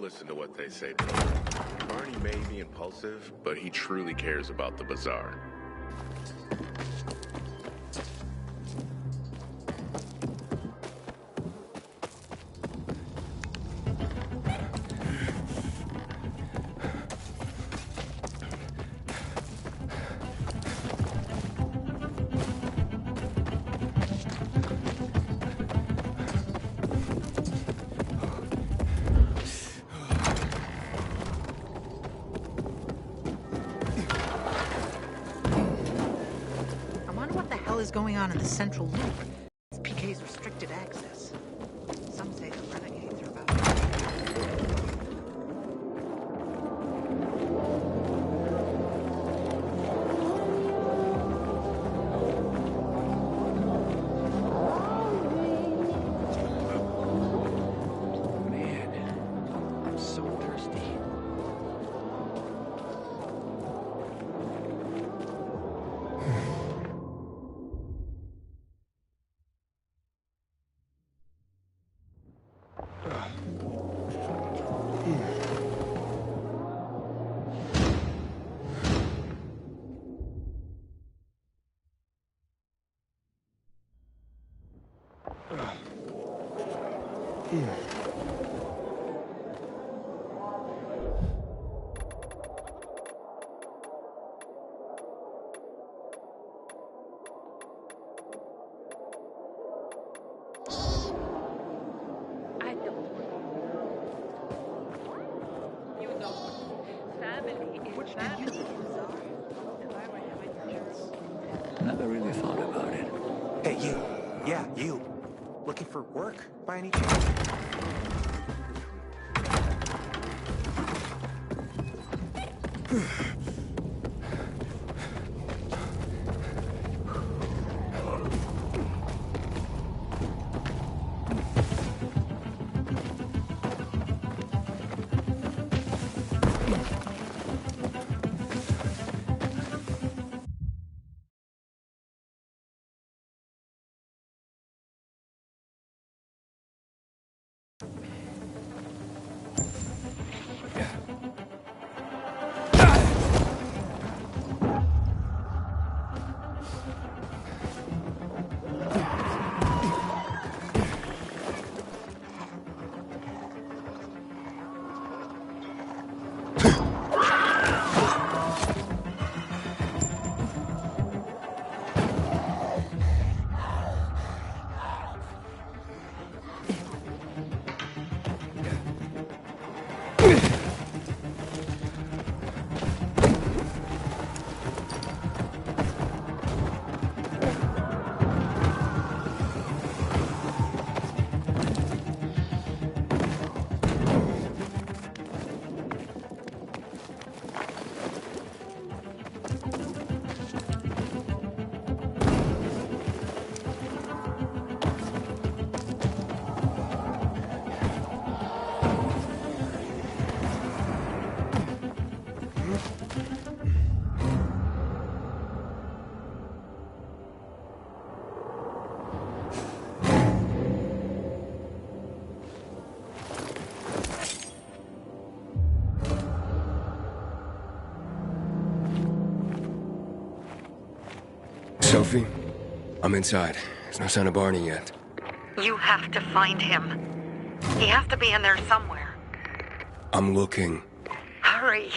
listen to what they say. Barney may be impulsive, but he truly cares about the bazaar. Going on in the central loop. It's PK's restricted access. Some say the renegades are about Man, I'm so thirsty. Never really thought about it. Hey, you. Yeah, you. Looking for work, by any chance? Sophie? I'm inside. There's no sign of Barney yet. You have to find him. He has to be in there somewhere. I'm looking. Hurry.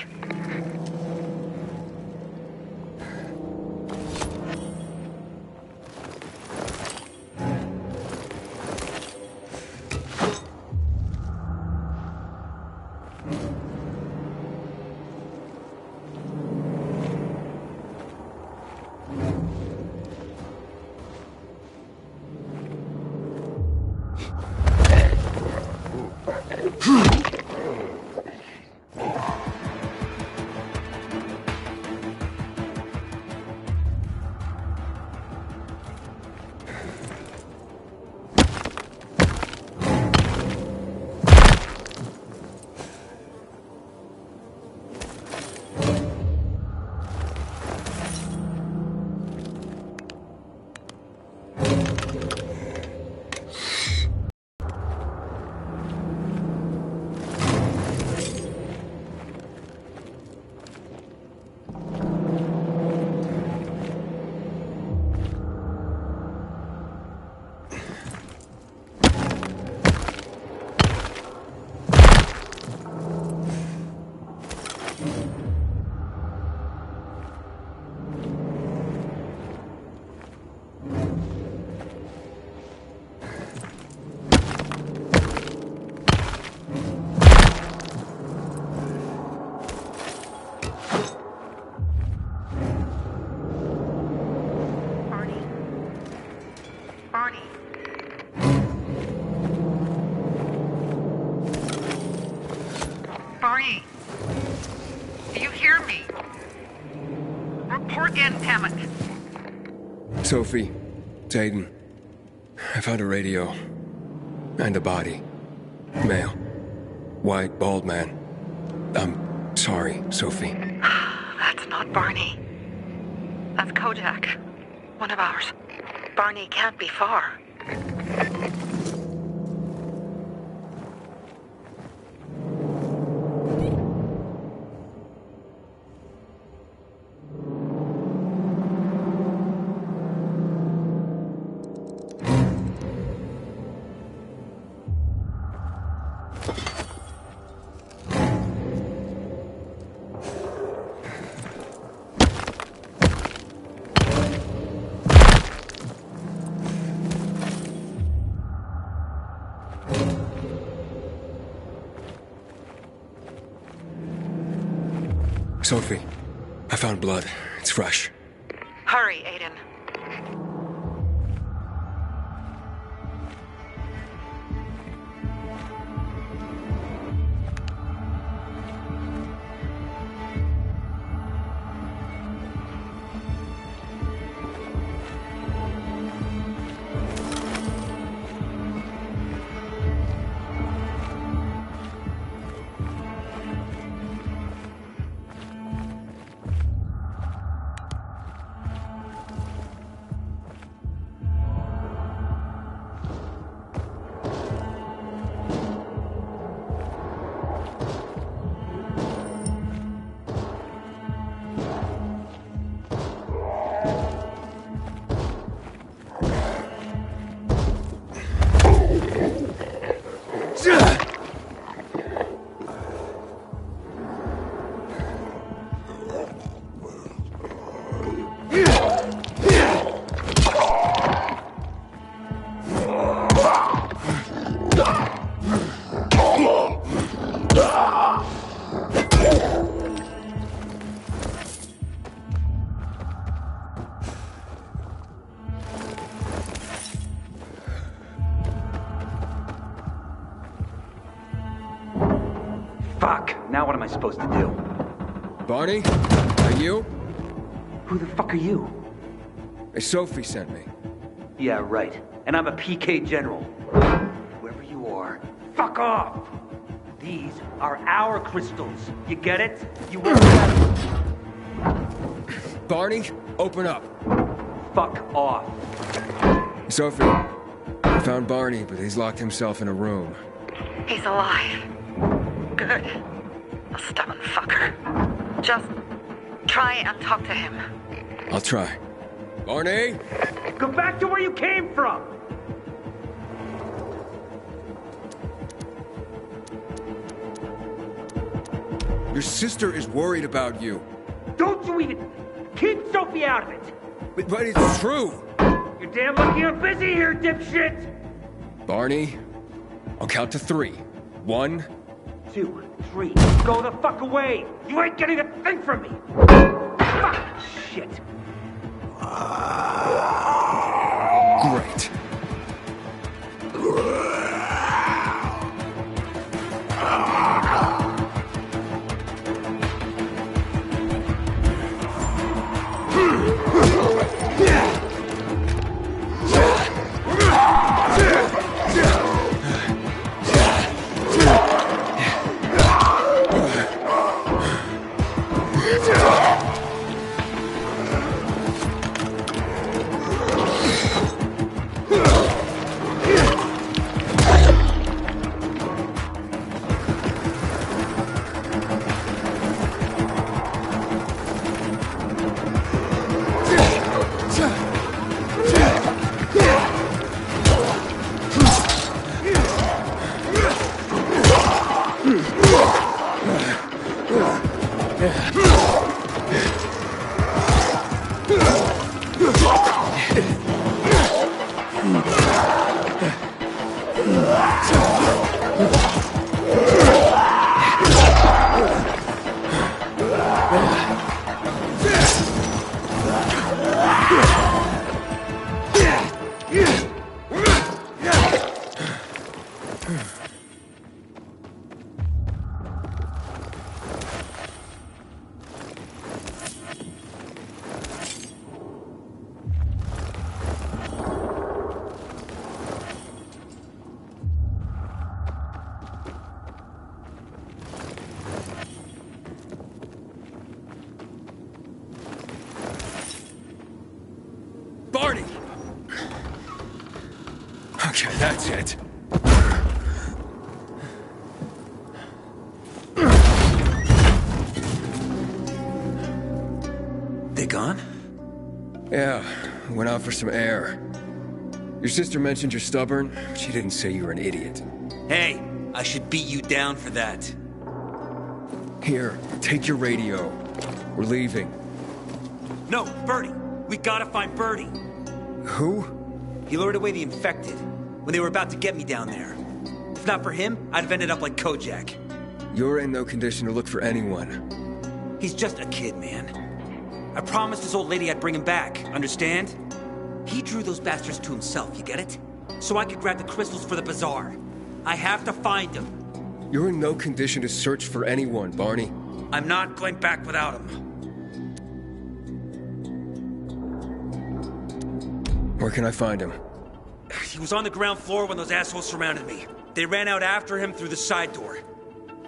Barney. Barney. Do you hear me? Report in, damn it. Sophie, it's Aiden. I found a radio. And a body. Male. White, bald man. I'm sorry, Sophie. That's not Barney. That's Kojak. One of ours. Barney can't be far. Sophie, I found blood. It's fresh. Hurry, Aiden. Fuck! Now what am I supposed to do? Barney? Are you? Who the fuck are you? Sophie sent me. Yeah, right. And I'm a PK General. Whoever you are, fuck off! These are our crystals. You get it? You won't have... Barney, open up. Fuck off. Sophie, I found Barney, but he's locked himself in a room. He's alive. Good. A stubborn fucker. Just try and talk to him. I'll try. Barney? Go back to where you came from! Your sister is worried about you. Don't you even... Keep Sophie out of it! But it's true. You're damn lucky I'm busy here, dipshit! Barney, I'll count to 3. 1, 2, 3. Go the fuck away! You ain't getting a thing from me! Fuck! Shit. great. Barney! Okay, that's it. They gone? Yeah, went out for some air. Your sister mentioned you're stubborn. She didn't say you were an idiot. Hey, I should beat you down for that. Here, take your radio. We're leaving. No, Birdie. We gotta find Birdie. Who? He lured away the infected when they were about to get me down there. If not for him, I'd have ended up like Kojak. You're in no condition to look for anyone. He's just a kid, man. I promised his old lady I'd bring him back, understand? He drew those bastards to himself, you get it? So I could grab the crystals for the bazaar. I have to find him. You're in no condition to search for anyone, Barney. I'm not going back without him. Where can I find him? He was on the ground floor when those assholes surrounded me. They ran out after him through the side door.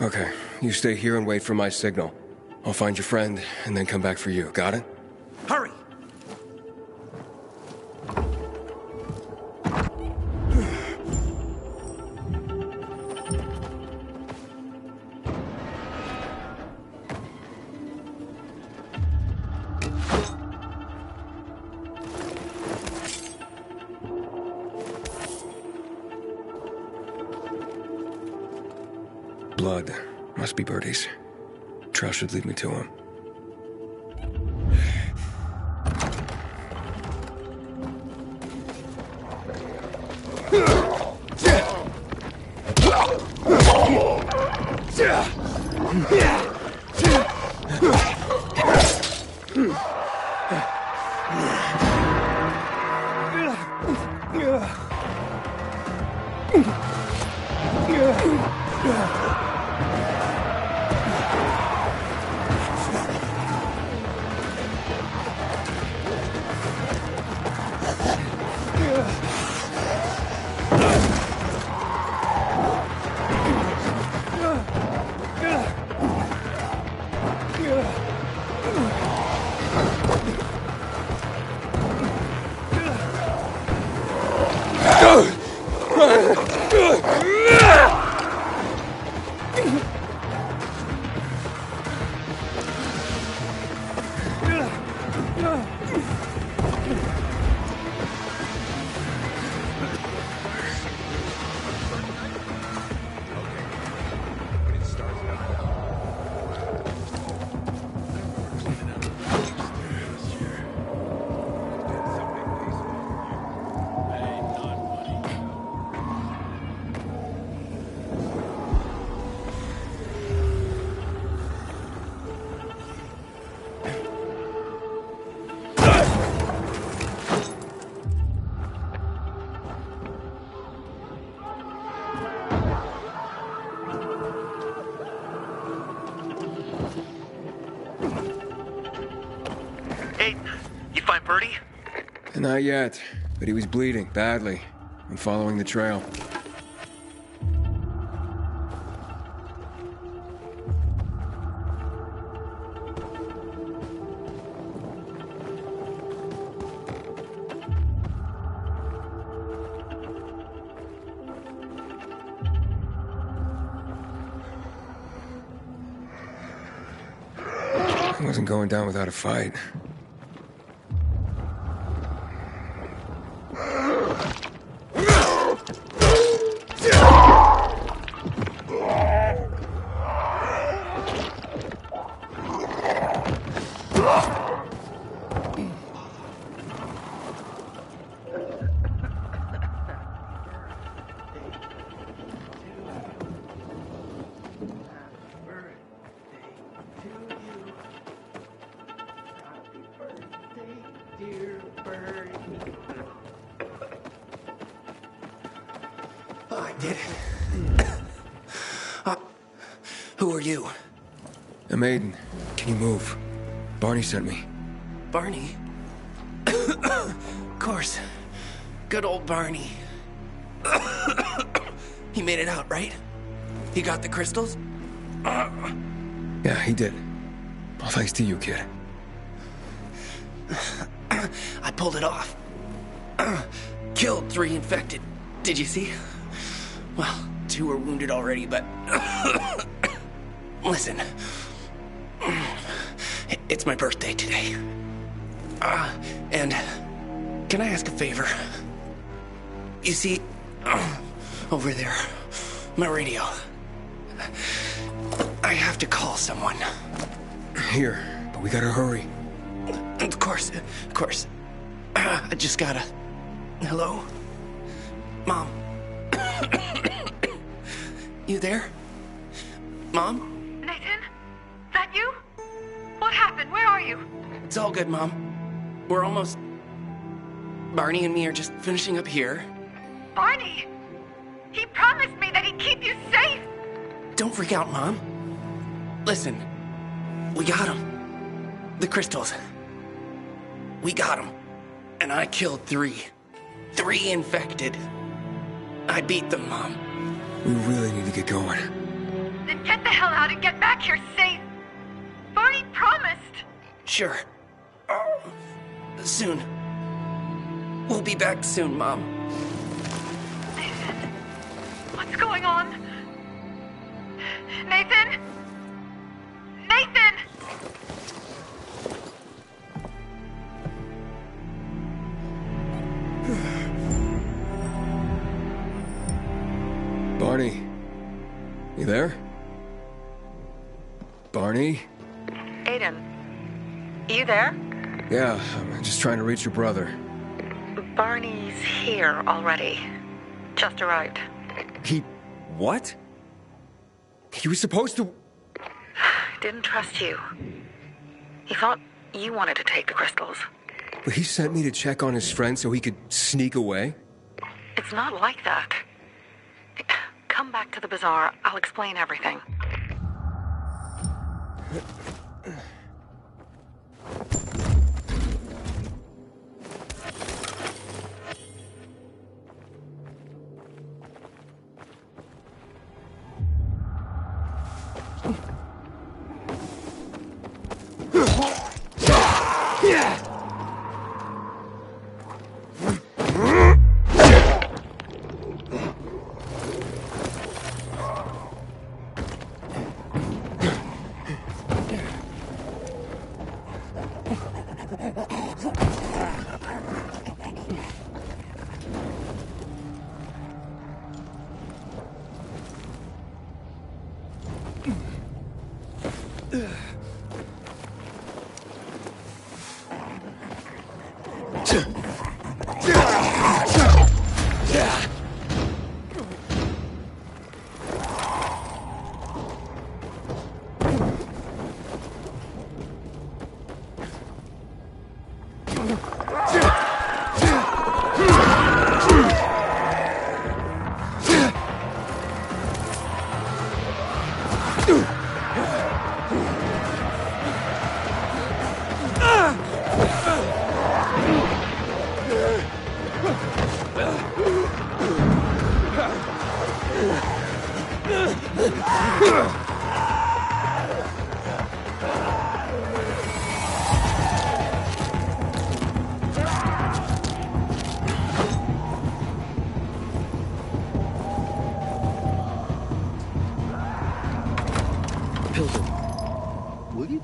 Okay, you stay here and wait for my signal. I'll find your friend and then come back for you. Got it? Hurry! Blood. Must be Birdie's. Trail should lead me to him. Not yet, but he was bleeding badly. I'm following the trail. I wasn't going down without a fight. Who are you? I'm Aiden. Can you move? Barney sent me. Barney? Of course. Good old Barney. He made it out, right? He got the crystals? Yeah, he did. All thanks to you, kid. I pulled it off. killed 3 infected. Did you see? Well, 2 are wounded already, but... Listen. It's my birthday today. And can I ask a favor? You see, over there, my radio. I have to call someone. Here, but we gotta hurry. Of course. I just gotta... Hello? Mom? You there? Mom? Nathan? That you? What happened? Where are you? It's all good, Mom. We're almost... Barney and me are just finishing up here. Barney! He promised me that he'd keep you safe! Don't freak out, Mom. Listen, we got him. The crystals. We got him. And I killed 3. 3 infected. I beat them, Mom. We really need to get going. Then get the hell out and get back here safe! Barney promised! Sure. Soon. We'll be back soon, Mom. Nathan? What's going on? Nathan? Nathan! Barney, you there? Barney? Aiden, you there? Yeah, I'm just trying to reach your brother. Barney's here already. Just arrived. He... what? He was supposed to... Didn't trust you. He thought you wanted to take the crystals. But he sent me to check on his friend so he could sneak away? It's not like that. Come back to the bazaar. I'll explain everything.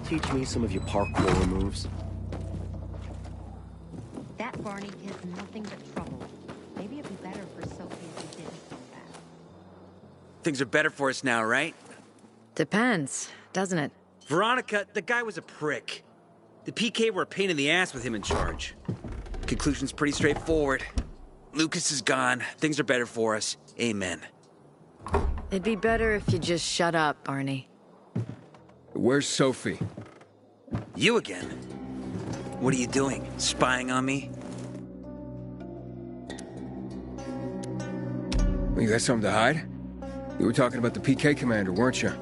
Teach me some of your parkour moves. That Barney is nothing but trouble. Maybe it'd be better for Sophie if we didn't come back. Things are better for us now, right? Depends, doesn't it? Veronica, the guy was a prick. The PK were a pain in the ass with him in charge. Conclusion's pretty straightforward. Lucas is gone. Things are better for us. Amen. It'd be better if you just shut up, Barney. Where's Sophie? You again? What are you doing? Spying on me? You got something to hide? You were talking about the PK commander, weren't you?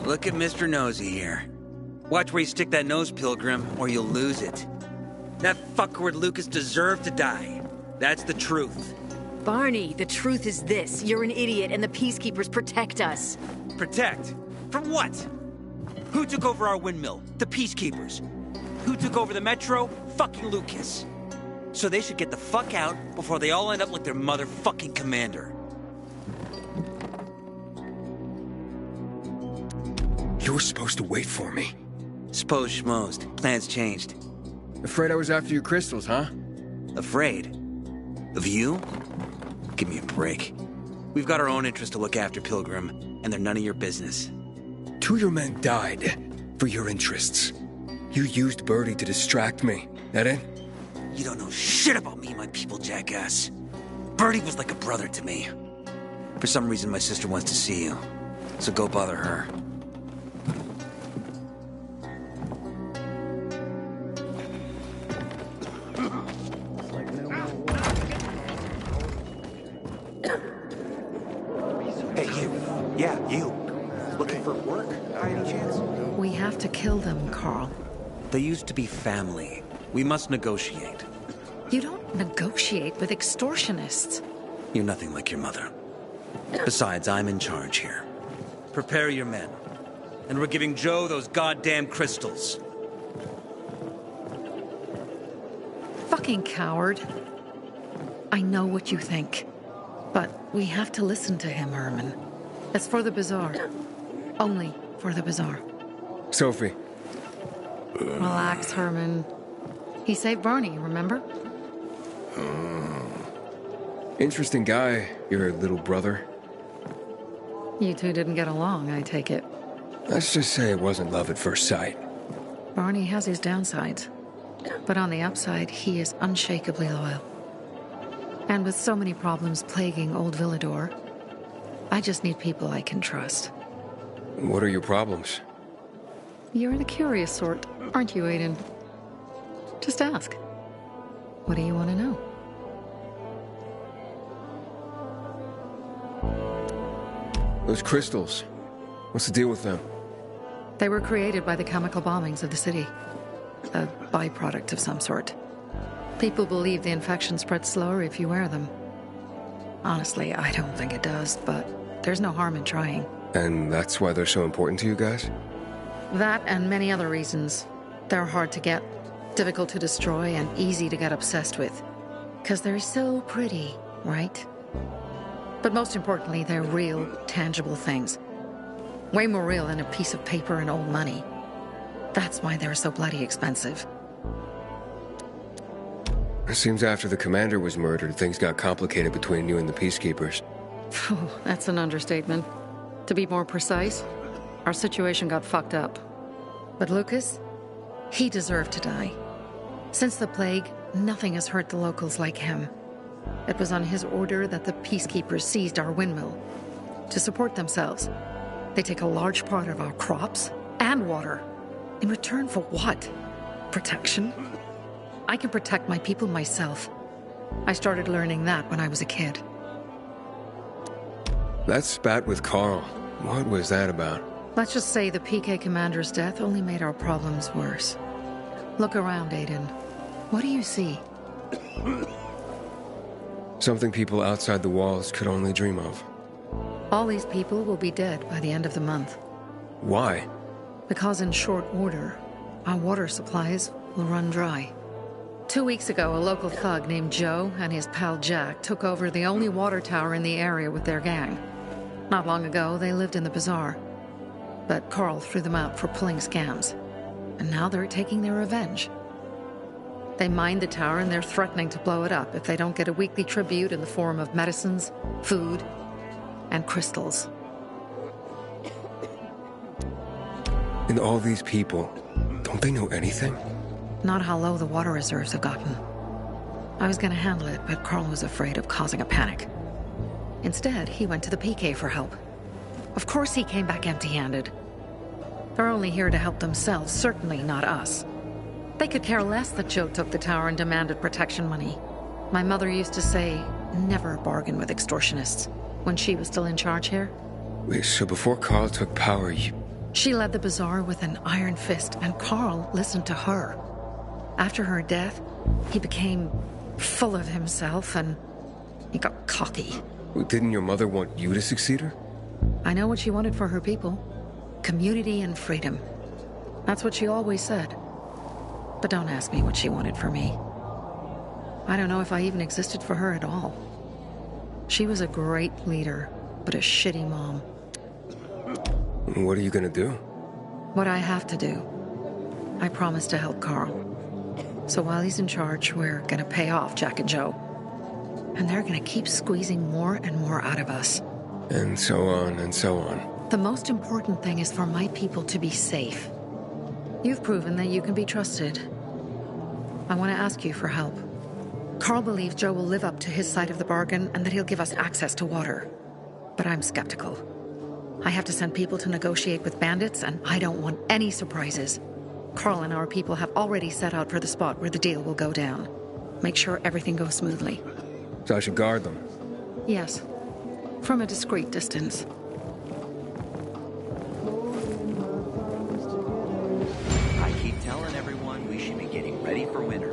Look at Mr. Nosy here. Watch where you stick that nose, Pilgrim, or you'll lose it. That fuckward Lucas deserved to die. That's the truth. Barney, the truth is this. You're an idiot and the Peacekeepers protect us. Protect? From what? Who took over our windmill? The Peacekeepers. Who took over the Metro? Fucking Lucas. So they should get the fuck out before they all end up like their motherfucking commander. You were supposed to wait for me. Suppose schmozed. Plans changed. Afraid I was after your crystals, huh? Afraid? Of you? Give me a break. We've got our own interests to look after, Pilgrim, and they're none of your business. 2 of your men died for your interests. You used Birdie to distract me. That it? You don't know shit about me and my people, jackass. Birdie was like a brother to me. For some reason, my sister wants to see you. So go bother her. Hey, you. Yeah, you. Looking for work, by any chance? We have to kill them, Carl. They used to be family. We must negotiate. You don't negotiate with extortionists. You're nothing like your mother. Besides, I'm in charge here. Prepare your men. And we're giving Joe those goddamn crystals. Fucking coward. I know what you think. But we have to listen to him, Herman. It's for the Bazaar. Only for the Bazaar. Sophie. Relax, Herman. He saved Barney, remember? Interesting guy, your little brother. You two didn't get along, I take it. Let's just say it wasn't love at first sight. Barney has his downsides. But on the upside, he is unshakably loyal. And with so many problems plaguing old Villador, I just need people I can trust. What are your problems? You're the curious sort, aren't you, Aiden? Just ask. What do you want to know? Those crystals. What's the deal with them? They were created by the chemical bombings of the city. A byproduct of some sort. People believe the infection spreads slower if you wear them. Honestly, I don't think it does, but there's no harm in trying. And that's why they're so important to you guys? That and many other reasons. They're hard to get, difficult to destroy, and easy to get obsessed with. 'Cause they're so pretty, right? But most importantly, they're real, tangible things. Way more real than a piece of paper and old money. That's why they're so bloody expensive. It seems after the commander was murdered, things got complicated between you and the Peacekeepers. That's an understatement. To be more precise, our situation got fucked up. But Lucas, he deserved to die. Since the plague, nothing has hurt the locals like him. It was on his order that the Peacekeepers seized our windmill. To support themselves, they take a large part of our crops and water. In return for what? Protection? I can protect my people myself. I started learning that when I was a kid. That spat with Carl. What was that about? Let's just say the PK commander's death only made our problems worse. Look around, Aiden. What do you see? Something people outside the walls could only dream of. All these people will be dead by the end of the month. Why? Because in short order, our water supplies will run dry. 2 weeks ago, a local thug named Joe and his pal Jack took over the only water tower in the area with their gang. Not long ago, they lived in the bazaar. But Carl threw them out for pulling scams. And now they're taking their revenge. They mined the tower and they're threatening to blow it up if they don't get a weekly tribute in the form of medicines, food, and crystals. And all these people, don't they know anything? Not how low the water reserves have gotten. I was gonna handle it, but Carl was afraid of causing a panic. Instead, he went to the PK for help. Of course he came back empty-handed. They're only here to help themselves, certainly not us. They could care less that Joe took the tower and demanded protection money. My mother used to say, never bargain with extortionists, when she was still in charge here. Wait, so before Carl took power, you... She led the bazaar with an iron fist, and Carl listened to her. After her death, he became full of himself, and he got cocky. Didn't your mother want you to succeed her? I know what she wanted for her people. Community and freedom. That's what she always said. But don't ask me what she wanted for me. I don't know if I even existed for her at all. She was a great leader, but a shitty mom. What are you gonna do? What I have to do. I promised to help Carl. So while he's in charge, we're gonna pay off Jack and Joe. And they're gonna keep squeezing more and more out of us. And so on and so on. The most important thing is for my people to be safe. You've proven that you can be trusted. I want to ask you for help. Carl believes Joe will live up to his side of the bargain and that he'll give us access to water. But I'm skeptical. I have to send people to negotiate with bandits, and I don't want any surprises. Carl and our people have already set out for the spot where the deal will go down. Make sure everything goes smoothly. So I should guard them? Yes. From a discreet distance. I keep telling everyone we should be getting ready for winter.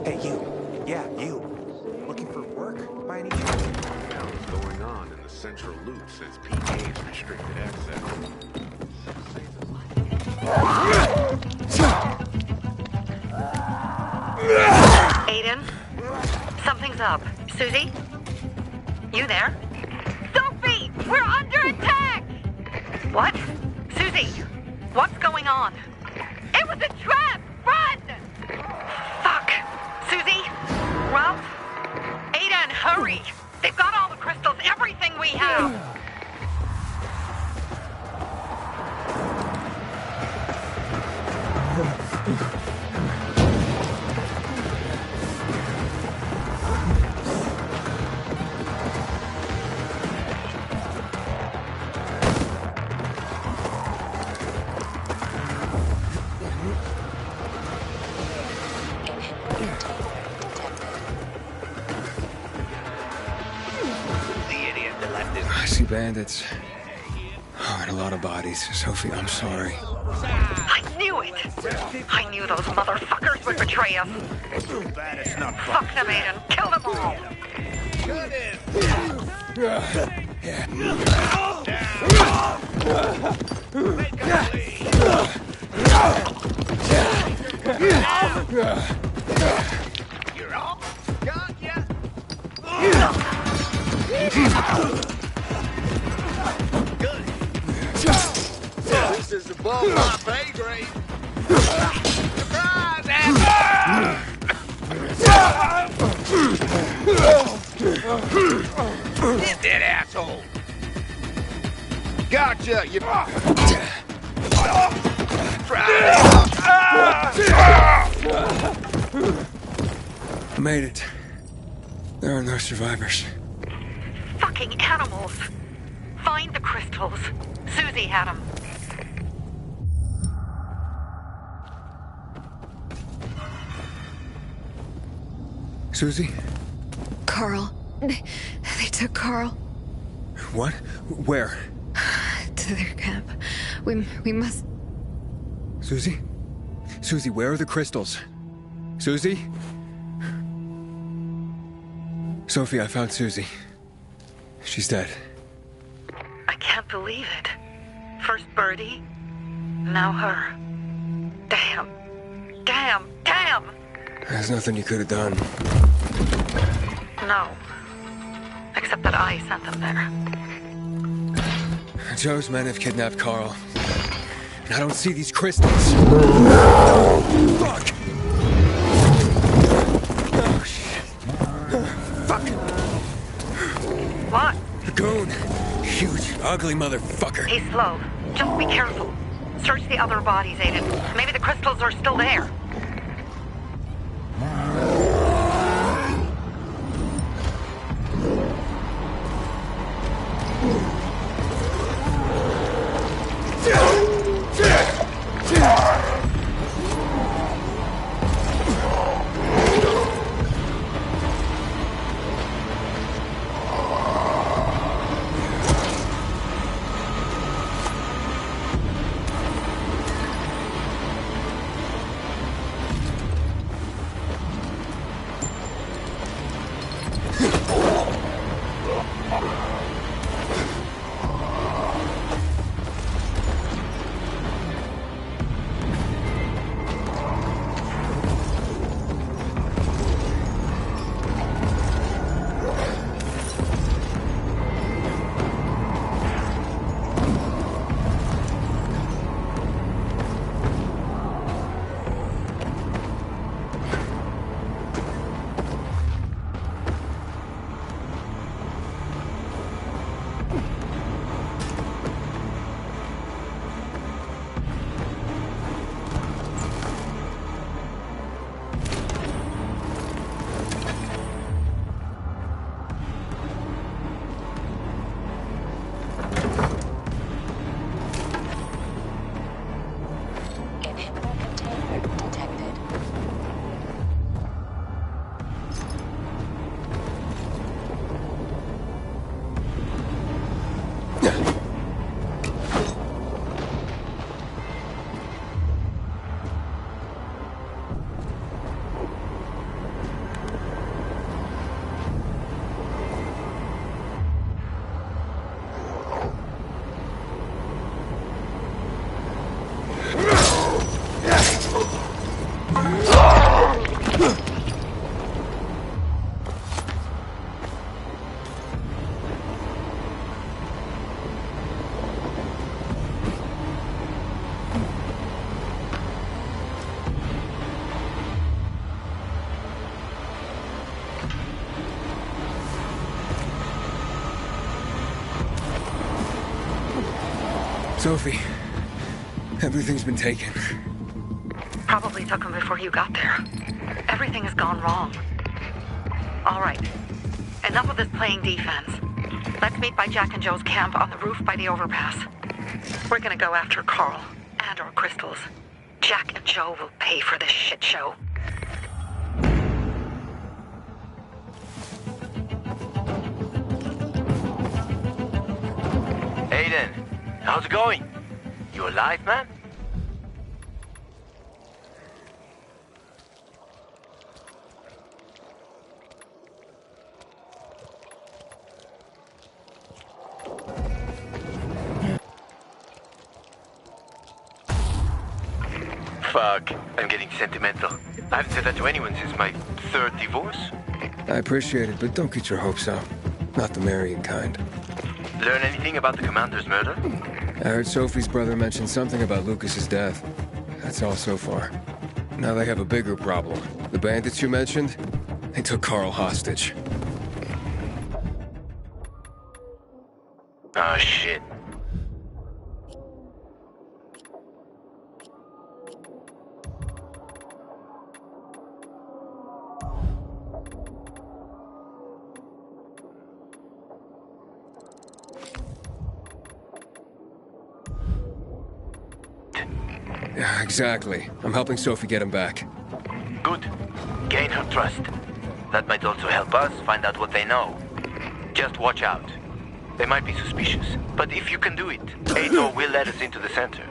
Hey, you. Yeah, you. Looking for work by any chance? Now what's going on in the central loop since PK's restricted access. Aiden? Something's up. Susie? You there? Sophie! We're under attack! What? Susie, what's going on? It was a trap! Run! Fuck! Susie? Ralph? Aiden, hurry! They've got all the crystals, everything we have! I see bandits. Oh, and a lot of bodies. Sophie, I'm sorry. I knew it! I knew those motherfuckers would betray us. Too bad it's not Fuck them, Aiden. Kill them all! Cut it! You're all got ya. Good. This is above my pay grade. Surprise, ass! Hit that asshole! Gotcha, you... I made it. There are no survivors. Fucking animals! Find the crystals. Susie had them. Susie? Carl. They took Carl. What? Where? To their camp. We must... Susie? Susie, where are the crystals? Susie? Sophie, I found Susie. She's dead. I can't believe it. First Birdie, now her. Damn. Damn. Damn! There's nothing you could have done. No. Except that I sent them there. Joe's men have kidnapped Carl. And I don't see these crystals. Fuck! Oh, shit. Fuck! What? The goon. Huge, ugly motherfucker. He's slow. Just be careful. Search the other bodies, Aiden. Maybe the crystals are still there. Sophie, everything's been taken. Probably took them before you got there. Everything has gone wrong. All right. Enough of this playing defense. Let's meet by Jack and Joe's camp on the roof by the overpass. We're gonna go after Carl and our crystals. Jack and Joe will pay for this shit show. Aiden, how's it going? You alive, man? Fuck, I'm getting sentimental. I haven't said that to anyone since my third divorce. I appreciate it, but don't get your hopes up. Not the marrying kind. Learn anything about the commander's murder? I heard Sophie's brother mention something about Lucas's death. That's all so far. Now they have a bigger problem. The bandits you mentioned, they took Carl hostage. Oh, shit. Yeah, exactly. I'm helping Sophie get him back. Good. Gain her trust. That might also help us find out what they know. Just watch out. They might be suspicious, but if you can do it, Ato will let us into the center.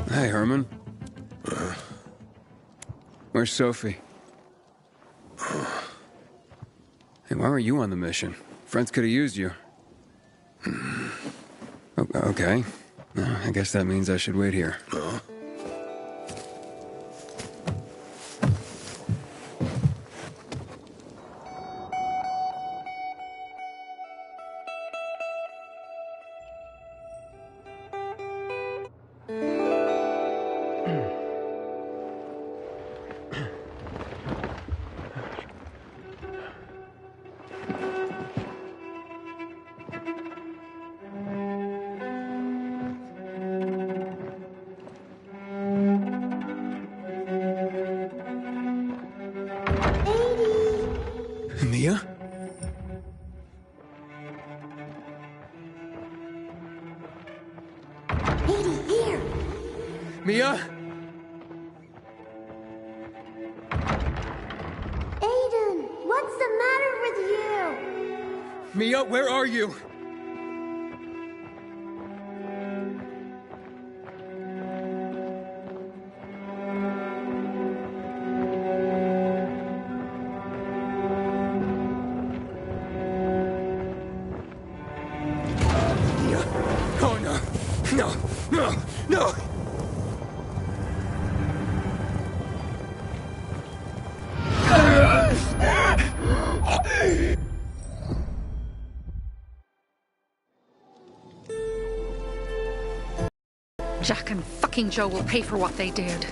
Hey, Herman. Where's Sophie? Hey, why weren't you on the mission? Friends could have used you. Okay. I guess that means I should wait here. Mia? Edie, here! Mia? Aiden, what's the matter with you? Mia, where are you? No! Jack and fucking Joe will pay for what they did.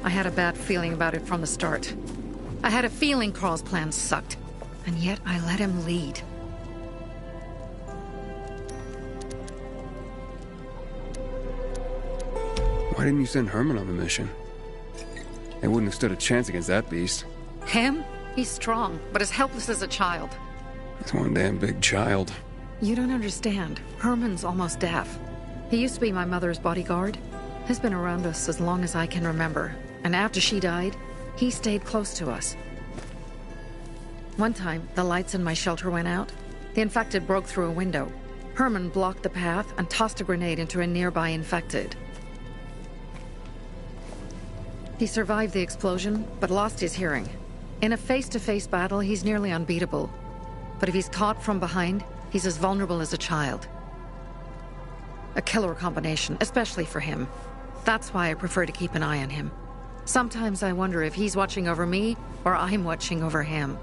I had a bad feeling about it from the start. I had a feeling Carl's plan sucked, and yet I let him lead. Why didn't you send Herman on the mission? They wouldn't have stood a chance against that beast. Him? He's strong, but as helpless as a child. He's one damn big child. You don't understand. Herman's almost deaf. He used to be my mother's bodyguard. He's been around us as long as I can remember. And after she died, he stayed close to us. One time, the lights in my shelter went out. The infected broke through a window. Herman blocked the path and tossed a grenade into a nearby infected. He survived the explosion, but lost his hearing. In a face-to-face battle, he's nearly unbeatable. But if he's caught from behind, he's as vulnerable as a child. A killer combination, especially for him. That's why I prefer to keep an eye on him. Sometimes I wonder if he's watching over me, or I'm watching over him.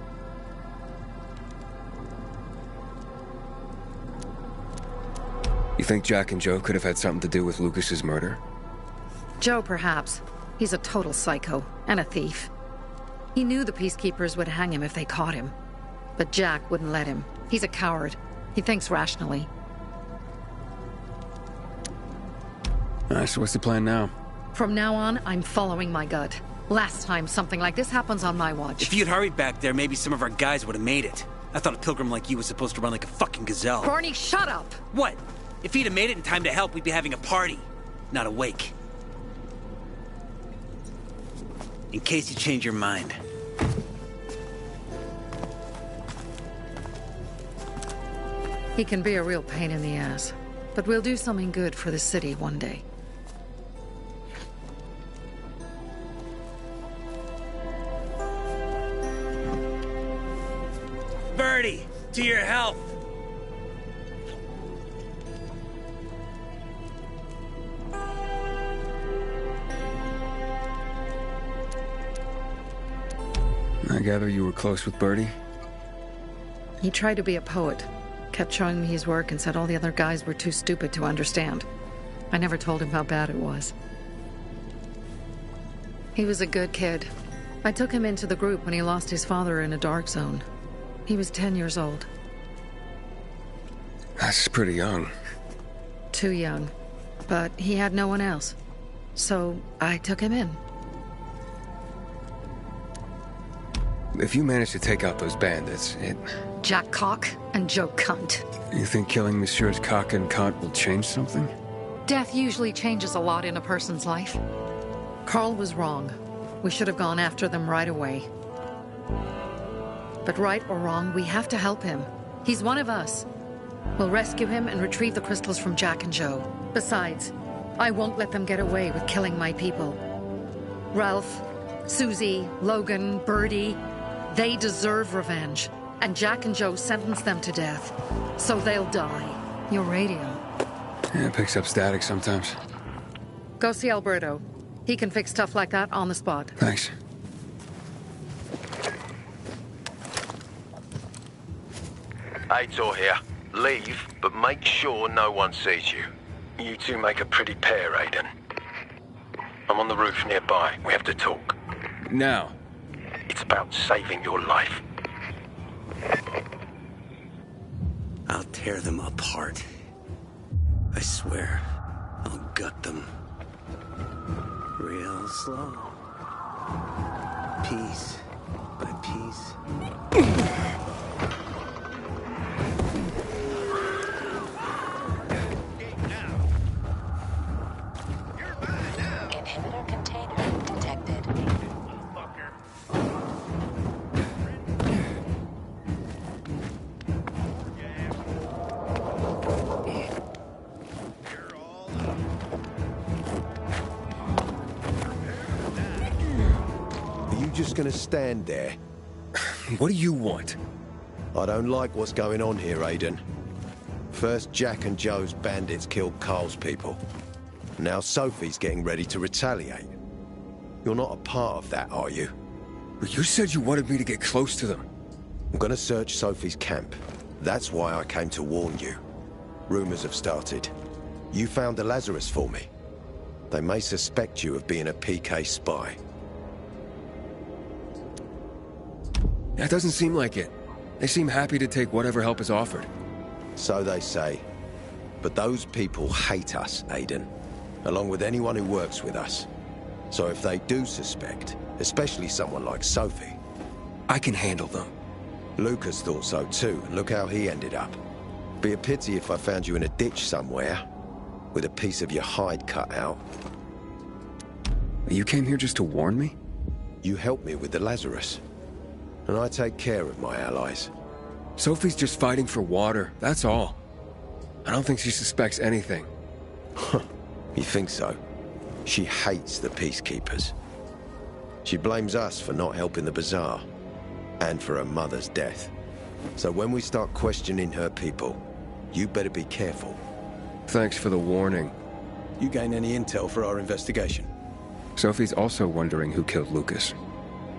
You think Jack and Joe could have had something to do with Lucas's murder? Joe, perhaps. He's a total psycho, and a thief. He knew the Peacekeepers would hang him if they caught him. But Jack wouldn't let him. He's a coward. He thinks rationally. So what's the plan now? From now on, I'm following my gut. Last time something like this happens on my watch. If you'd hurried back there, maybe some of our guys would have made it. I thought a pilgrim like you was supposed to run like a fucking gazelle. Barney, shut up! What? If he'd have made it in time to help, we'd be having a party, not a wake. In case you change your mind. He can be a real pain in the ass. But we'll do something good for the city one day. Birdie, to your health! I gather you were close with Birdie? He tried to be a poet. Kept showing me his work and said all the other guys were too stupid to understand. I never told him how bad it was. He was a good kid. I took him into the group when he lost his father in a dark zone. He was 10 years old. That's pretty young. Too young. But he had no one else. So I took him in. If you manage to take out those bandits, Jack Cock and Joe Cunt. You think killing Messieurs Cock and Cunt will change something? Death usually changes a lot in a person's life. Carl was wrong. We should have gone after them right away. But right or wrong, we have to help him. He's one of us. We'll rescue him and retrieve the crystals from Jack and Joe. Besides, I won't let them get away with killing my people. Ralph, Susie, Logan, Birdie, they deserve revenge. And Jack and Joe sentenced them to death. So they'll die. Your radio. Yeah, it picks up static sometimes. Go see Alberto. He can fix stuff like that on the spot. Thanks. Aitor here. Leave, but make sure no one sees you. You two make a pretty pair, Aiden. I'm on the roof nearby. We have to talk. Now. It's about saving your life. I'll tear them apart. I swear, I'll gut them. Real slow. Piece by piece. Inhibitor container detected. Just gonna stand there? What do you want? I don't like what's going on here, Aiden. First, Jack and Joe's bandits killed Carl's people. Now Sophie's getting ready to retaliate. You're not a part of that, are you? You said you wanted me to get close to them. I'm gonna search Sophie's camp. That's why I came to warn you. Rumors have started. You found the Lazarus for me. They may suspect you of being a PK spy. That doesn't seem like it. They seem happy to take whatever help is offered. So they say. But those people hate us, Aiden. Along with anyone who works with us. So if they do suspect, especially someone like Sophie... I can handle them. Lucas thought so too, and look how he ended up. Be a pity if I found you in a ditch somewhere, with a piece of your hide cut out. You came here just to warn me? You helped me with the Lazarus. And I take care of my allies. Sophie's just fighting for water, that's all. I don't think she suspects anything. You think so? She hates the Peacekeepers. She blames us for not helping the Bazaar, and for her mother's death. So when we start questioning her people, you better be careful. Thanks for the warning. You gain any intel for our investigation? Sophie's also wondering who killed Lucas.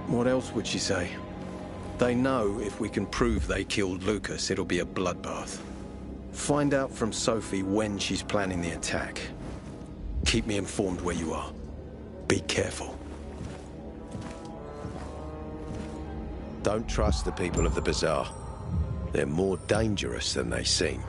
What else would she say? They know if we can prove they killed Lucas, it'll be a bloodbath. Find out from Sophie when she's planning the attack. Keep me informed where you are. Be careful. Don't trust the people of the Bazaar. They're more dangerous than they seem.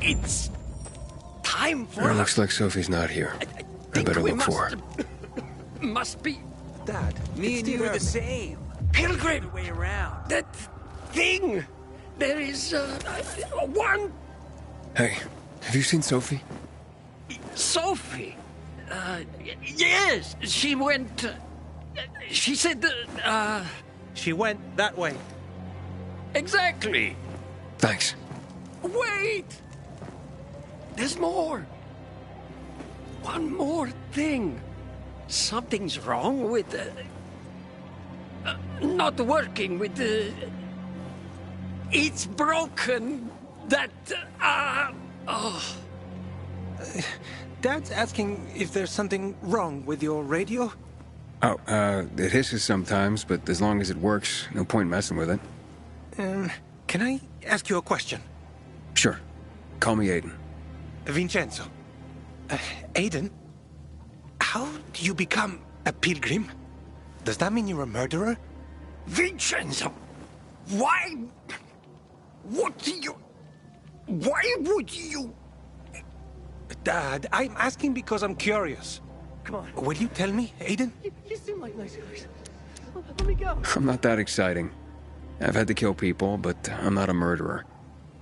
It's time for It looks like Sophie's not here. I better look for her. Must be Dad. Me and you are the same. Pilgrim. Way around. That thing. There is one. Hey, have you seen Sophie? Sophie. Yes, she went. She said. She went that way. Exactly. Thanks. Wait. There's more. One more thing. Something's wrong with not working with it's broken. That Dad's asking if there's something wrong with your radio. Oh, it hisses sometimes, but as long as it works, no point messing with it. Can I ask you a question? Sure. Call me Aiden. Vincenzo. Aiden? How do you become a pilgrim? Does that mean you're a murderer? Vincenzo! Why? What do you... Why would you... Dad, I'm asking because I'm curious. Come on. Will you tell me, Aiden? You seem like nice guys. Let me go. I'm not that exciting. I've had to kill people, but I'm not a murderer.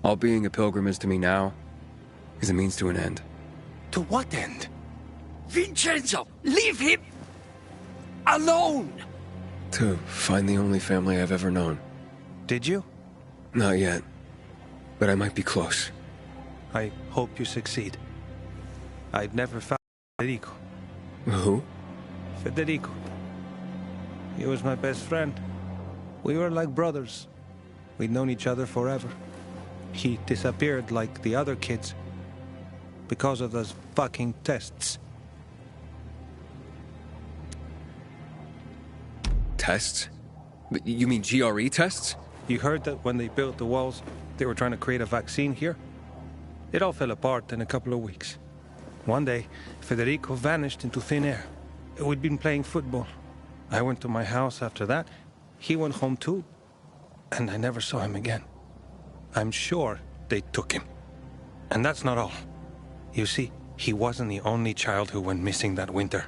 All being a pilgrim is to me now is a means to an end. To what end? Vincenzo, leave him alone! To find the only family I've ever known. Did you? Not yet, but I might be close. I hope you succeed. I'd never found Federico. Who? Federico. He was my best friend. We were like brothers. We'd known each other forever. He disappeared like the other kids because of those fucking tests. Tests? You mean GRE tests? You heard that when they built the walls, they were trying to create a vaccine here? It all fell apart in a couple of weeks. One day, Federico vanished into thin air. We'd been playing football. I went to my house after that. He went home too. And I never saw him again. I'm sure they took him. And that's not all. You see, he wasn't the only child who went missing that winter.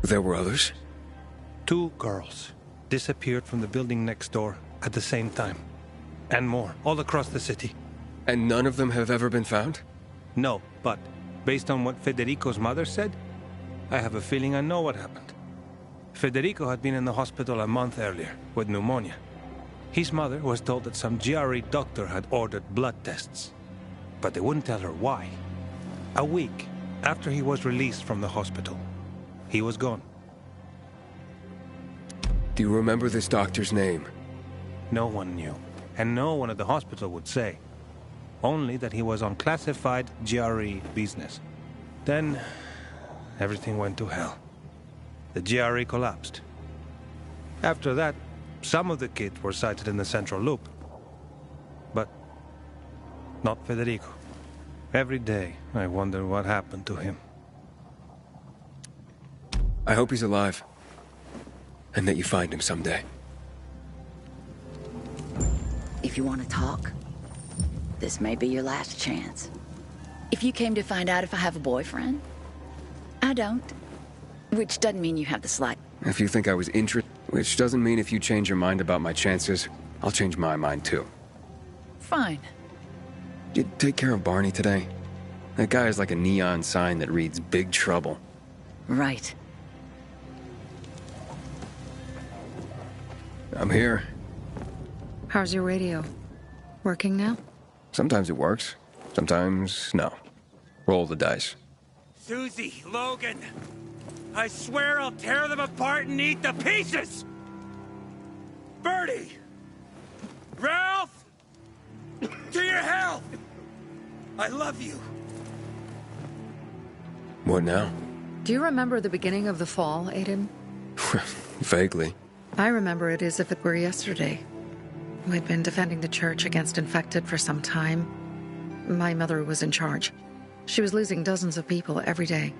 There were others? 2 girls disappeared from the building next door at the same time. And more, all across the city. And none of them have ever been found? No, but based on what Federico's mother said, I have a feeling I know what happened. Federico had been in the hospital a month earlier with pneumonia. His mother was told that some GRE doctor had ordered blood tests, but they wouldn't tell her why. A week after he was released from the hospital, he was gone. Do you remember this doctor's name? No one knew, and no one at the hospital would say. Only that he was on classified GRE business. Then, everything went to hell. The GRE collapsed. After that, some of the kids were sighted in the central loop. But not Federico. Every day, I wonder what happened to him. I hope he's alive. And that you find him someday. If you want to talk, this may be your last chance. If you came to find out if I have a boyfriend, I don't. Which doesn't mean you have the slight. If you think I was interested, which doesn't mean if you change your mind about my chances, I'll change my mind too. Fine. Did you take care of Barney today? That guy is like a neon sign that reads Big Trouble. Right. I'm here. How's your radio? Working now? Sometimes it works. Sometimes, no. Roll the dice. Susie, Logan, I swear I'll tear them apart and eat the pieces! Bertie! Ralph! To your health! I love you. What now? Do you remember the beginning of the fall, Aiden? Vaguely. I remember it as if it were yesterday. We'd been defending the church against infected for some time. My mother was in charge. She was losing dozens of people every day.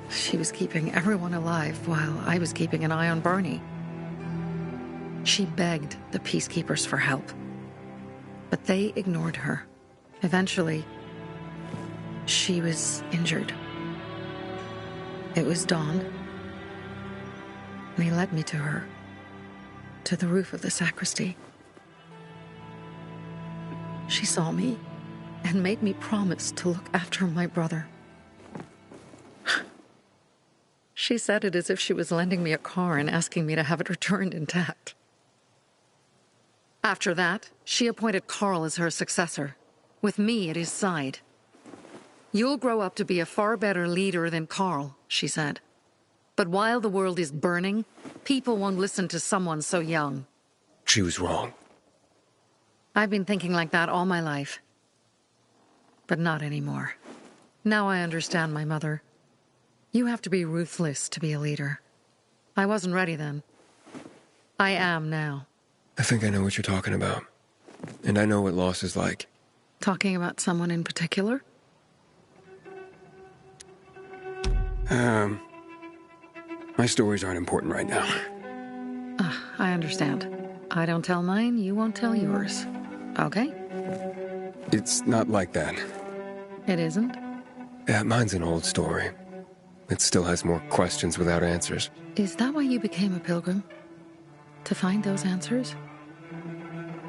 She was keeping everyone alive while I was keeping an eye on Barney. She begged the peacekeepers for help, but they ignored her. Eventually, she was injured. It was dawn, and he led me to her, to the roof of the sacristy. She saw me and made me promise to look after my brother. She said it as if she was lending me a car and asking me to have it returned intact. After that, she appointed Carl as her successor, with me at his side. You'll grow up to be a far better leader than Carl, she said. But while the world is burning, people won't listen to someone so young. She was wrong. I've been thinking like that all my life. but not anymore. Now I understand my mother. You have to be ruthless to be a leader. I wasn't ready then. I am now. I think I know what you're talking about. And I know what loss is like. Talking about someone in particular? My stories aren't important right now. I understand. I don't tell mine, you won't tell yours. Okay? It's not like that. It isn't? Yeah, mine's an old story. It still has more questions without answers. Is that why you became a pilgrim? To find those answers?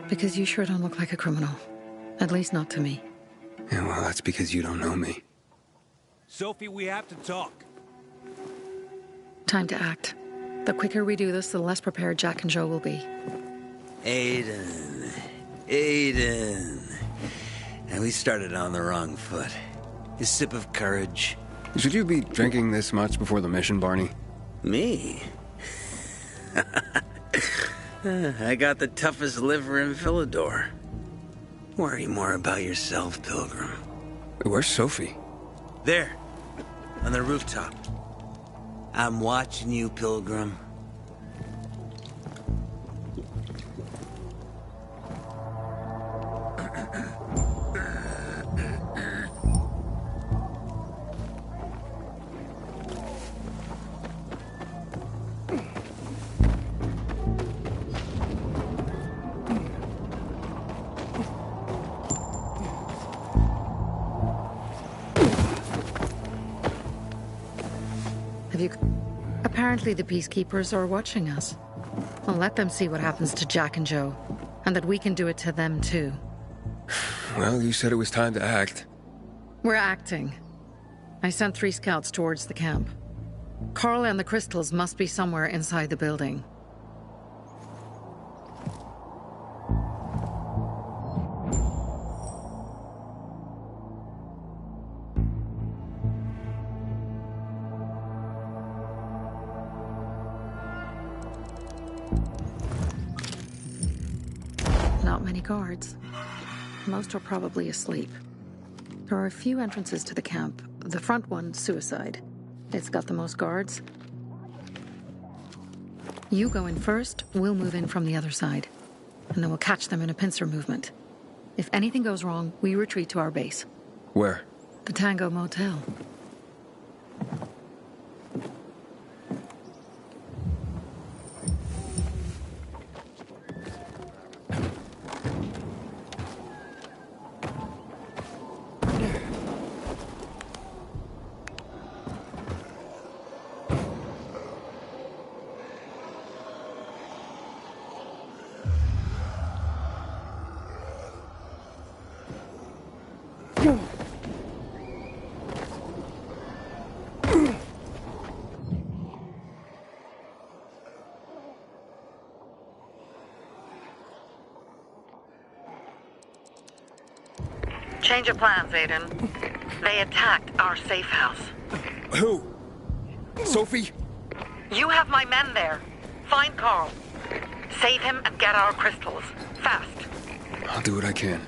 Because you sure don't look like a criminal. At least not to me. Yeah, well, that's because you don't know me. Sophie, we have to talk. Time to act. The quicker we do this, the less prepared Jack and Joe will be. Aiden. And we started on the wrong foot. A sip of courage. Should you be drinking this much before the mission, Barney? Me? I got the toughest liver in Philidor. Worry more about yourself, Pilgrim. Where's Sophie? There. On the rooftop. I'm watching you, Pilgrim. Apparently the Peacekeepers are watching us. Well, let them see what happens to Jack and Joe, and that we can do it to them too. Well, you said it was time to act. We're acting. I sent 3 scouts towards the camp. Carl and the crystals must be somewhere inside the building. Not many guards. Most are probably asleep. There are a few entrances to the camp. The front one, suicide. It's got the most guards. You go in first, we'll move in from the other side. And then we'll catch them in a pincer movement. If anything goes wrong, we retreat to our base. Where? The Tango Motel. Change of plans, Aiden. They attacked our safe house. Who? Sophie? You have my men there. Find Carl. Save him and get our crystals. Fast. I'll do what I can.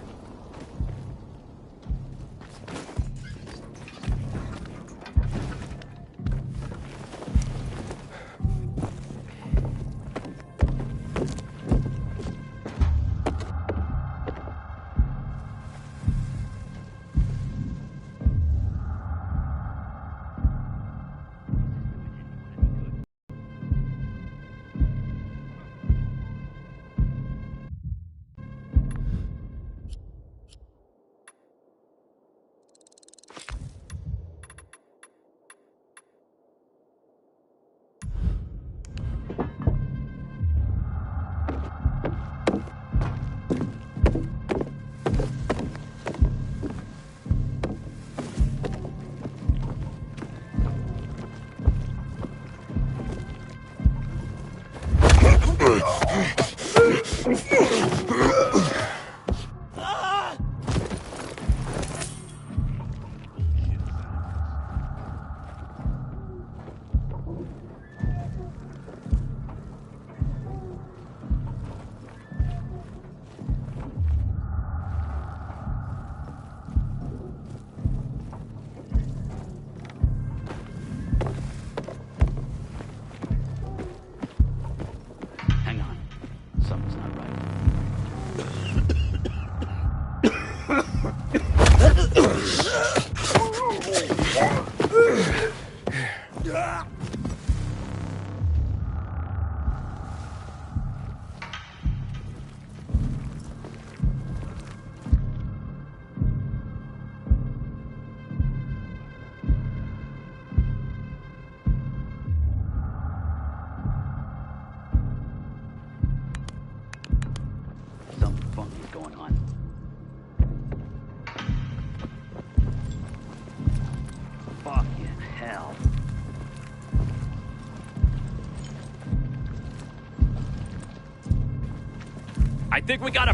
I think we gotta...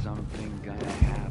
Something gonna happen.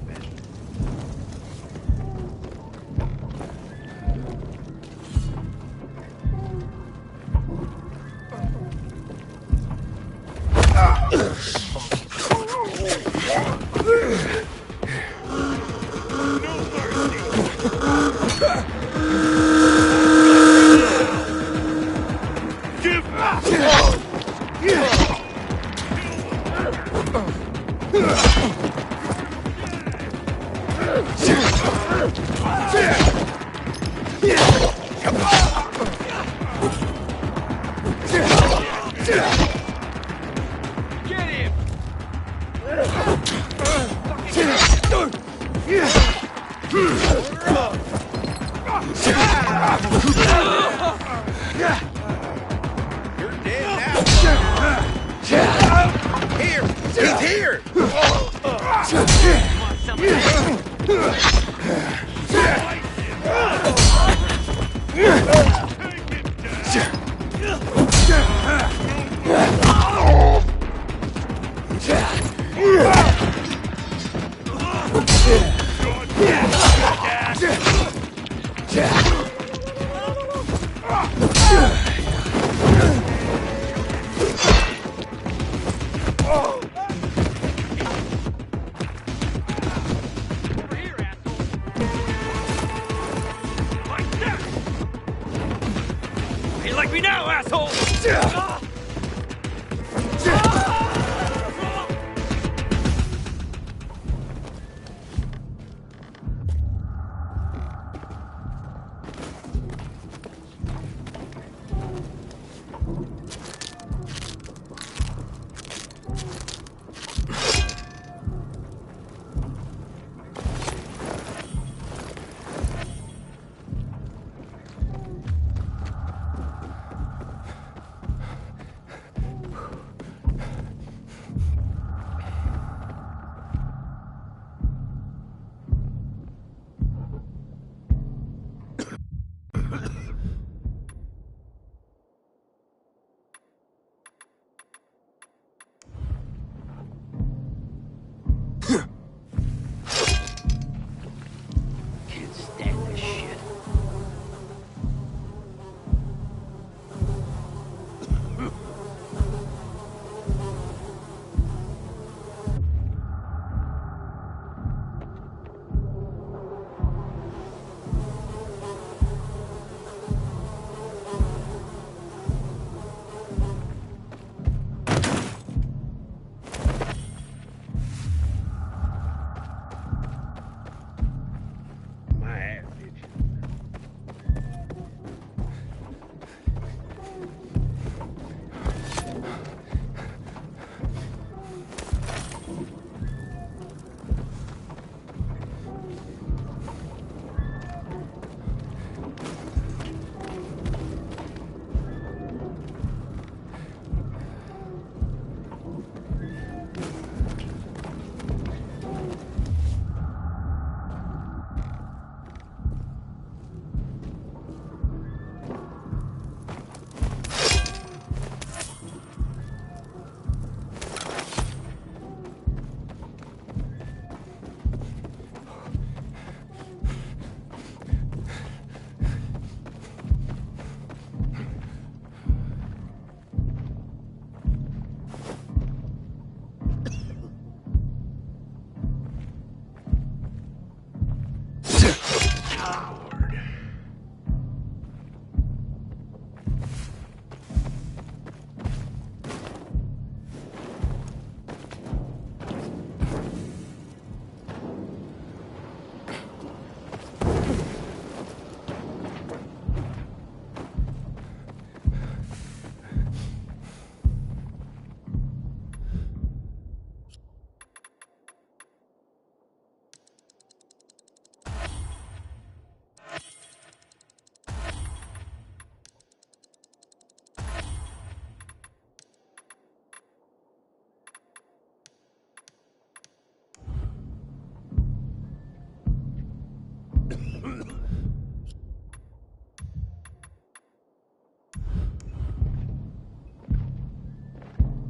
You like me now, asshole?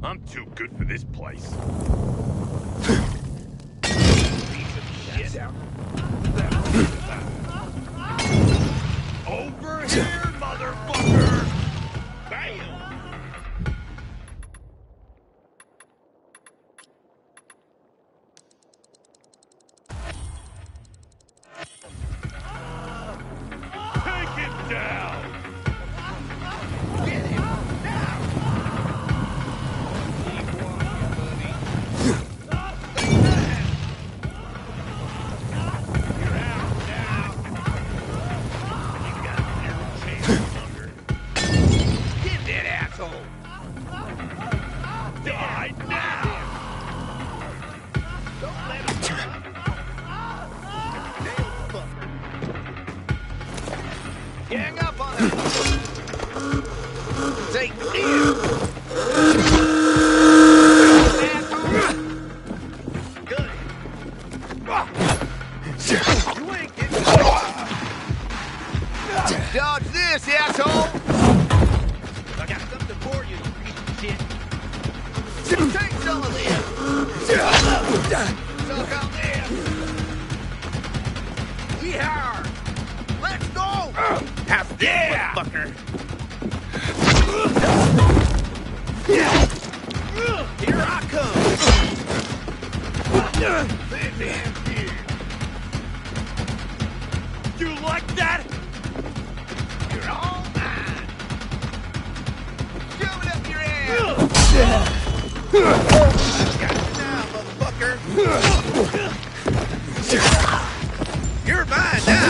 I'm too good for this place. Piece of shit. Over here, motherfucker! Bam! Take him down! Get him now! Get that asshole! Die now! Don't let him gang up on him! Take him! Good. You ain't getting dodge this, asshole! I got something for you, you piece of shit. Take some of this! Suck on this! Yeehaw! Let's go! Have yeah! Motherfucker! Here I come! You like that? You're all mine! Shove it up your ass! I've got you now, motherfucker! You're mine now!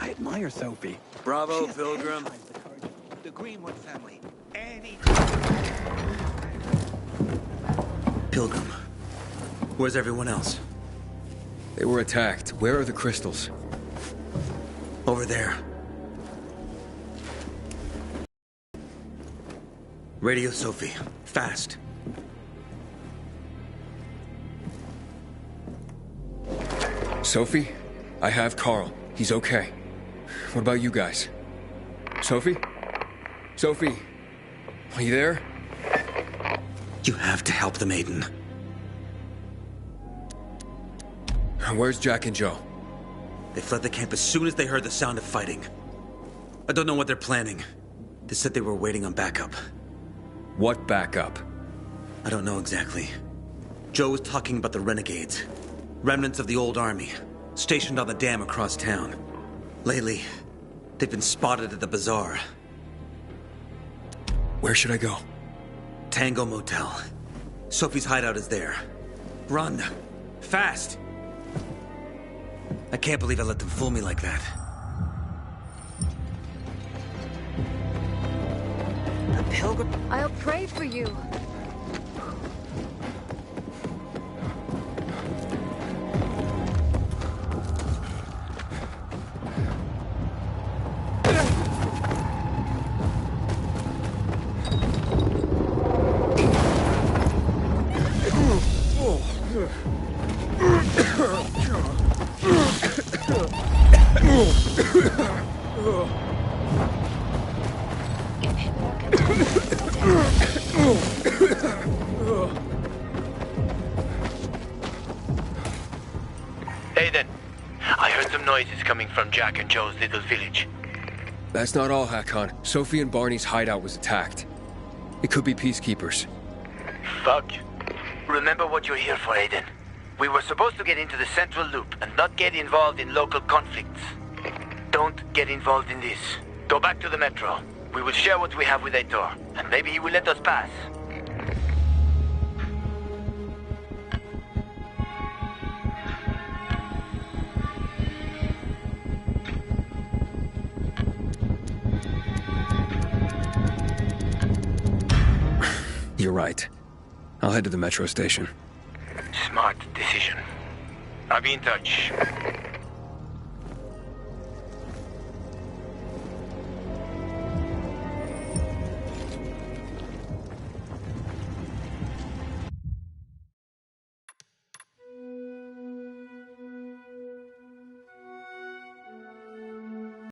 I admire Sophie. Bravo, Pilgrim. The Greenwood family. Any... Pilgrim. Where's everyone else? They were attacked. Where are the crystals? Over there. Radio Sophie. Fast. Sophie? I have Carl. He's okay. What about you guys? Sophie? Sophie? Are you there? You have to help the maiden. Where's Jack and Joe? They fled the camp as soon as they heard the sound of fighting. I don't know what they're planning. They said they were waiting on backup. What backup? I don't know exactly. Joe was talking about the renegades. Remnants of the old army, stationed on the dam across town. Lately, they've been spotted at the bazaar. Where should I go? Tango Motel. Sophie's hideout is there. Run. Fast. I can't believe I let them fool me like that. The Pilgrim... I'll pray for you. Aiden, I heard some noises coming from Jack and Joe's little village. That's not all, Hakon. Sophie and Barney's hideout was attacked. It could be peacekeepers. Fuck. Remember what you're here for, Aiden. We were supposed to get into the central loop and not get involved in local conflicts. Don't get involved in this. Go back to the metro. We will share what we have with Aitor, and maybe he will let us pass. You're right. I'll head to the metro station. Smart decision. I'll be in touch.